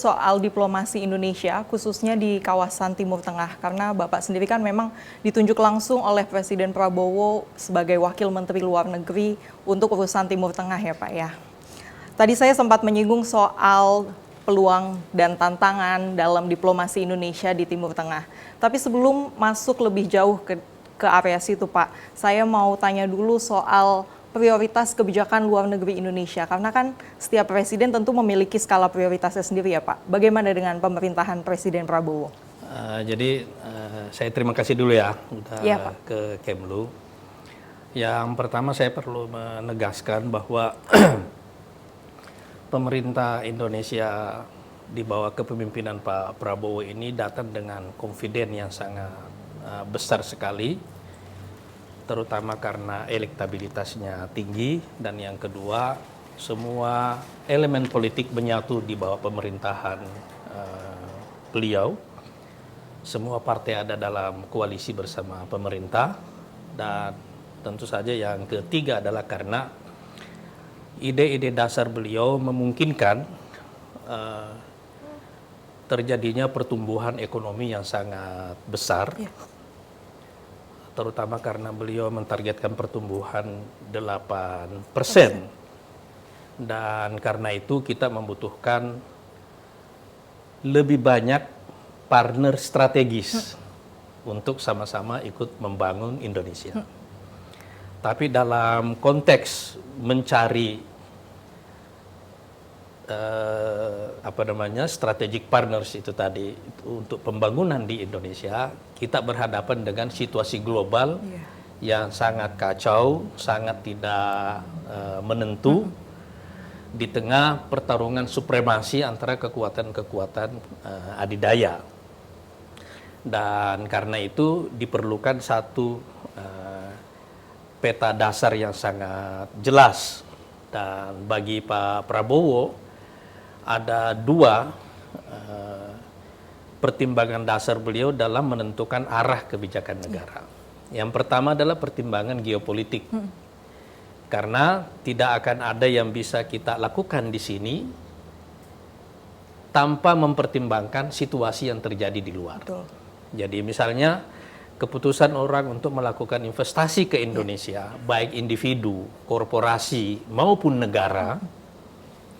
Soal diplomasi Indonesia, khususnya di kawasan Timur Tengah, karena Bapak sendiri kan memang ditunjuk langsung oleh Presiden Prabowo sebagai Wakil Menteri Luar Negeri untuk urusan Timur Tengah ya Pak ya. Tadi saya sempat menyinggung soal peluang dan tantangan dalam diplomasi Indonesia di Timur Tengah. Tapi sebelum masuk lebih jauh ke area situ Pak, saya mau tanya dulu soal prioritas kebijakan luar negeri Indonesia, karena kan setiap presiden tentu memiliki skala prioritasnya sendiri ya Pak. Bagaimana dengan pemerintahan Presiden Prabowo? Saya terima kasih dulu ya Ya, Pak. ke Kemlu. Yang pertama saya perlu menegaskan bahwa pemerintah Indonesia di bawah kepemimpinan Pak Prabowo ini datang dengan confidence yang sangat besar sekali, terutama karena elektabilitasnya tinggi, dan yang kedua semua elemen politik menyatu di bawah pemerintahan beliau. Semua partai ada dalam koalisi bersama pemerintah, dan tentu saja yang ketiga adalah karena ide-ide dasar beliau memungkinkan terjadinya pertumbuhan ekonomi yang sangat besar. Ya. Terutama karena beliau mentargetkan pertumbuhan 8%. Dan karena itu kita membutuhkan lebih banyak partner strategis untuk sama-sama ikut membangun Indonesia. Tapi dalam konteks mencari strategic partners itu tadi untuk pembangunan di Indonesia, kita berhadapan dengan situasi global yang sangat kacau, sangat tidak menentu di tengah pertarungan supremasi antara kekuatan-kekuatan adidaya. Dan karena itu diperlukan satu peta dasar yang sangat jelas, dan bagi Pak Prabowo ada dua pertimbangan dasar beliau dalam menentukan arah kebijakan negara. Yang pertama adalah pertimbangan geopolitik. Karena tidak akan ada yang bisa kita lakukan di sini tanpa mempertimbangkan situasi yang terjadi di luar. Betul. Jadi misalnya keputusan orang untuk melakukan investasi ke Indonesia, baik individu, korporasi maupun negara,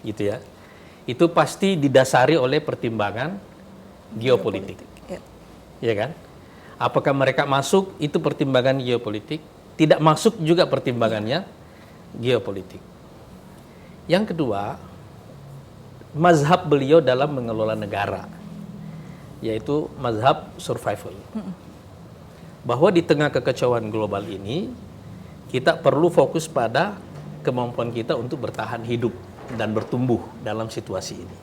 gitu ya, itu pasti didasari oleh pertimbangan geopolitik. Ya kan? Apakah mereka masuk, itu pertimbangan geopolitik, tidak masuk juga pertimbangannya geopolitik. Yang kedua, mazhab beliau dalam mengelola negara, yaitu mazhab survival. Bahwa di tengah kekacauan global ini, kita perlu fokus pada kemampuan kita untuk bertahan hidup dan bertumbuh dalam situasi ini.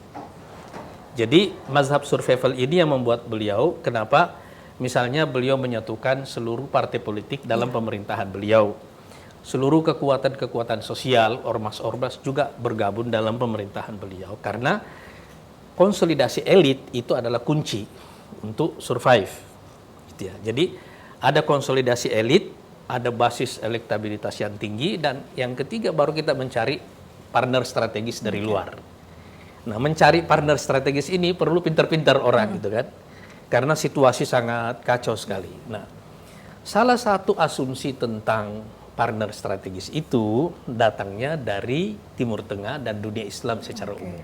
Jadi mazhab survival ini yang membuat beliau, kenapa misalnya beliau menyatukan seluruh partai politik dalam pemerintahan beliau. Seluruh kekuatan-kekuatan sosial, ormas-ormas juga bergabung dalam pemerintahan beliau. Karena konsolidasi elit itu adalah kunci untuk survive. Gitu ya. Jadi ada konsolidasi elit, ada basis elektabilitas yang tinggi, dan yang ketiga baru kita mencari partner strategis dari luar. Nah, mencari partner strategis ini perlu pintar-pintar orang gitu kan. Karena situasi sangat kacau sekali. Nah, salah satu asumsi tentang partner strategis itu datangnya dari Timur Tengah dan dunia Islam secara umum.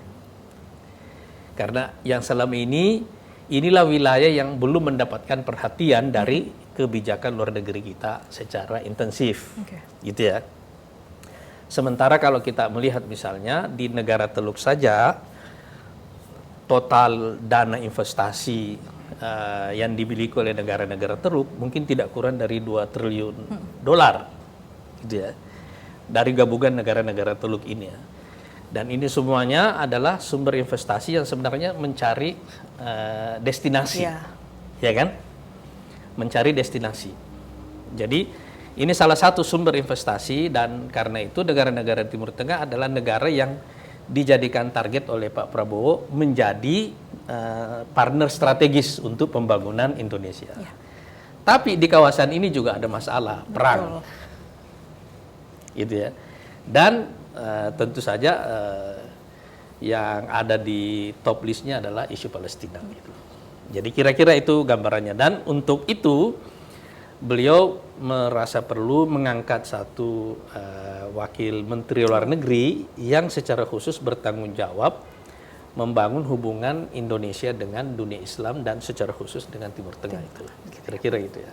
Karena yang selama ini, inilah wilayah yang belum mendapatkan perhatian dari kebijakan luar negeri kita secara intensif. Gitu ya. Sementara kalau kita melihat misalnya di negara Teluk saja, total dana investasi yang dimiliki oleh negara-negara Teluk mungkin tidak kurang dari 2 triliun dolar, gitu ya, dari gabungan negara-negara Teluk ini ya. Dan ini semuanya adalah sumber investasi yang sebenarnya mencari destinasi, ya kan? Mencari destinasi. Jadi ini salah satu sumber investasi, dan karena itu negara-negara Timur Tengah adalah negara yang dijadikan target oleh Pak Prabowo menjadi partner strategis untuk pembangunan Indonesia. Tapi di kawasan ini juga ada masalah perang. Gitu ya. Dan tentu saja yang ada di top listnya adalah isu Palestina. Gitu. Jadi kira-kira itu gambarannya. Dan untuk itu beliau merasa perlu mengangkat satu wakil Menteri Luar Negeri yang secara khusus bertanggung jawab membangun hubungan Indonesia dengan dunia Islam dan secara khusus dengan Timur Tengah itu. Kira-kira gitu ya.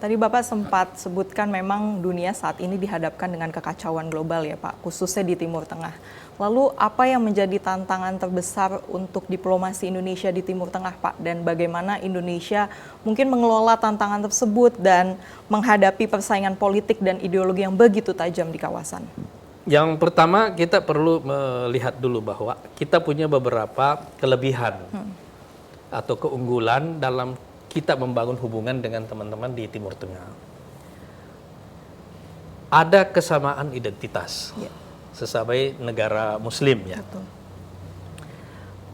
Tadi Bapak sempat sebutkan memang dunia saat ini dihadapkan dengan kekacauan global ya Pak, khususnya di Timur Tengah. Lalu apa yang menjadi tantangan terbesar untuk diplomasi Indonesia di Timur Tengah Pak? Dan bagaimana Indonesia mungkin mengelola tantangan tersebut dan menghadapi persaingan politik dan ideologi yang begitu tajam di kawasan? Yang pertama kita perlu melihat dulu bahwa kita punya beberapa kelebihan atau keunggulan dalam kita membangun hubungan dengan teman-teman di Timur Tengah. Ada kesamaan identitas sebagai negara Muslim ya. Betul.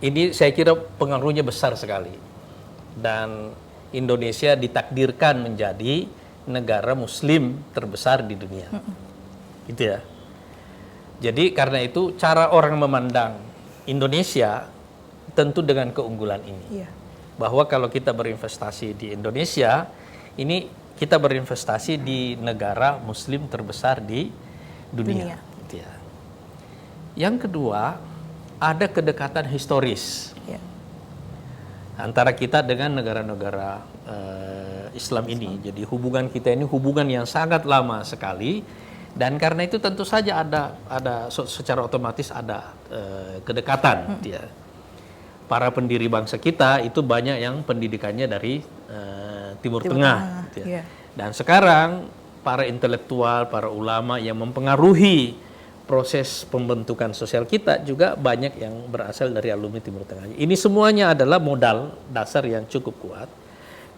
Ini saya kira pengaruhnya besar sekali. Dan Indonesia ditakdirkan menjadi negara Muslim terbesar di dunia. Gitu ya. Jadi karena itu cara orang memandang Indonesia tentu dengan keunggulan ini. Iya. Bahwa kalau kita berinvestasi di Indonesia, ini kita berinvestasi di negara Muslim terbesar di dunia. Gitu ya. Yang kedua, ada kedekatan historis antara kita dengan negara-negara Islam ini. Jadi hubungan kita ini hubungan yang sangat lama sekali, dan karena itu tentu saja ada secara otomatis ada kedekatan. Gitu ya. Para pendiri bangsa kita itu banyak yang pendidikannya dari Timur Tengah. Gitu ya. Dan sekarang para intelektual, para ulama yang mempengaruhi proses pembentukan sosial kita juga banyak yang berasal dari alumni Timur Tengah. Ini semuanya adalah modal dasar yang cukup kuat.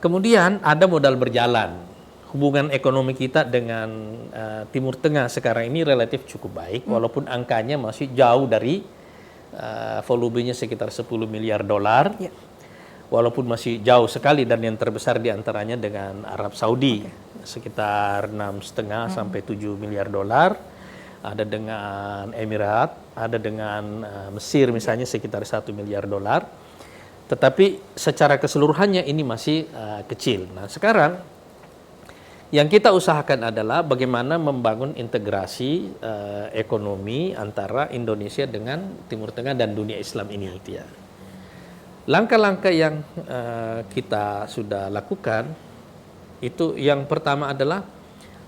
Kemudian ada modal berjalan. Hubungan ekonomi kita dengan Timur Tengah sekarang ini relatif cukup baik, walaupun angkanya masih jauh dari volumenya sekitar 10 miliar dolar, walaupun masih jauh sekali, dan yang terbesar diantaranya dengan Arab Saudi, sekitar 6,5 sampai 7 miliar dolar, ada dengan Emirat, ada dengan Mesir misalnya sekitar 1 miliar dolar, tetapi secara keseluruhannya ini masih kecil. Nah sekarang yang kita usahakan adalah bagaimana membangun integrasi ekonomi antara Indonesia dengan Timur Tengah dan dunia Islam ini. Gitu ya. Langkah-langkah yang kita sudah lakukan, itu yang pertama adalah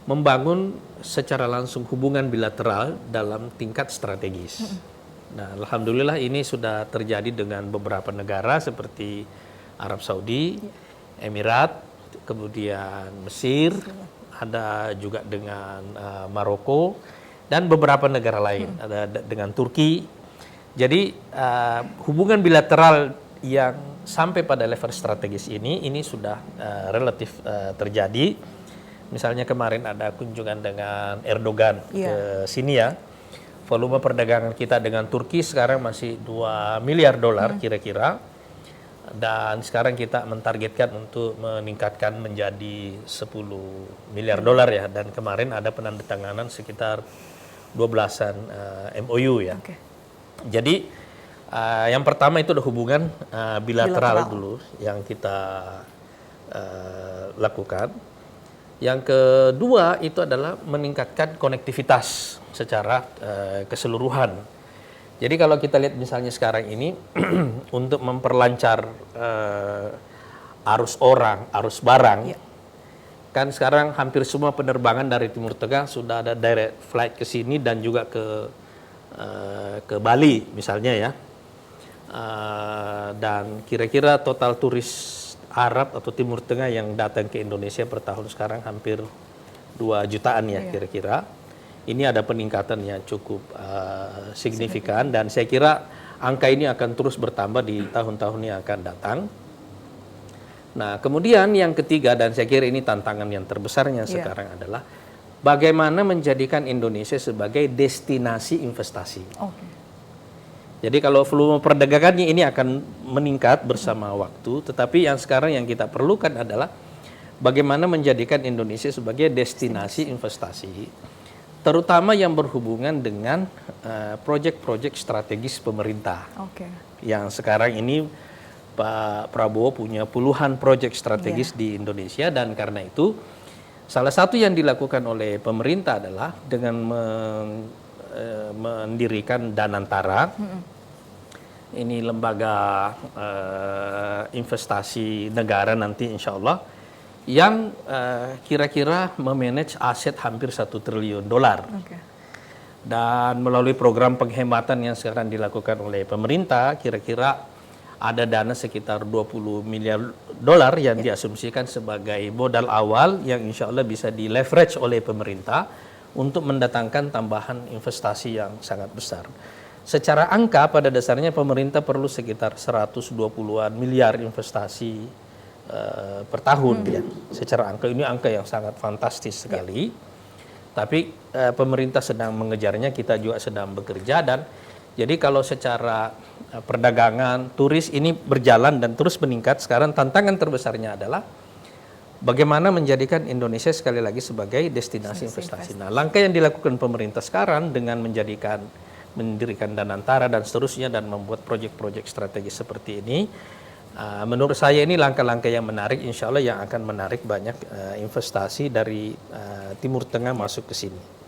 membangun secara langsung hubungan bilateral dalam tingkat strategis. Nah, alhamdulillah ini sudah terjadi dengan beberapa negara seperti Arab Saudi, Emirat, kemudian Mesir, ada juga dengan Maroko, dan beberapa negara lain, ada dengan Turki. Jadi hubungan bilateral yang sampai pada level strategis ini sudah relatif terjadi. Misalnya kemarin ada kunjungan dengan Erdogan ke sini ya. Volume perdagangan kita dengan Turki sekarang masih 2 miliar dolar kira-kira. Dan sekarang kita mentargetkan untuk meningkatkan menjadi 10 miliar dolar ya. Dan kemarin ada penandatanganan sekitar 12-an MOU ya. Jadi yang pertama itu ada hubungan bilateral dulu yang kita lakukan. Yang kedua itu adalah meningkatkan konektivitas secara keseluruhan. Jadi kalau kita lihat misalnya sekarang ini untuk memperlancar arus orang, arus barang, kan sekarang hampir semua penerbangan dari Timur Tengah sudah ada direct flight ke sini dan juga ke Bali misalnya ya. Dan kira-kira total turis Arab atau Timur Tengah yang datang ke Indonesia per tahun sekarang hampir 2 jutaan ya kira-kira. Ini ada peningkatan yang cukup signifikan, dan saya kira angka ini akan terus bertambah di tahun-tahun yang akan datang. Nah kemudian yang ketiga, dan saya kira ini tantangan yang terbesarnya sekarang adalah bagaimana menjadikan Indonesia sebagai destinasi investasi. Jadi kalau volume perdagangannya ini akan meningkat bersama waktu, tetapi yang sekarang yang kita perlukan adalah bagaimana menjadikan Indonesia sebagai destinasi investasi. terutama yang berhubungan dengan proyek-proyek strategis pemerintah. Oke. Yang sekarang ini Pak Prabowo punya puluhan proyek strategis di Indonesia, dan karena itu salah satu yang dilakukan oleh pemerintah adalah dengan mendirikan Danantara. Ini lembaga investasi negara nanti insya Allah yang kira-kira memanage aset hampir $1 triliun. Oke. Dan melalui program penghematan yang sekarang dilakukan oleh pemerintah, kira-kira ada dana sekitar $20 miliar yang diasumsikan sebagai modal awal yang insya Allah bisa di leverage oleh pemerintah untuk mendatangkan tambahan investasi yang sangat besar. Secara angka pada dasarnya pemerintah perlu sekitar 120-an miliar investasi per tahun ya. Secara angka ini angka yang sangat fantastis sekali. Tapi pemerintah sedang mengejarnya, kita juga sedang bekerja, dan jadi kalau secara perdagangan, turis ini berjalan dan terus meningkat. Sekarang tantangan terbesarnya adalah bagaimana menjadikan Indonesia sekali lagi sebagai destinasi investasi. Nah, langkah yang dilakukan pemerintah sekarang dengan mendirikan Danantara dan seterusnya dan membuat proyek-proyek strategis seperti ini, menurut saya ini langkah-langkah yang menarik, insya Allah yang akan menarik banyak investasi dari Timur Tengah masuk ke sini.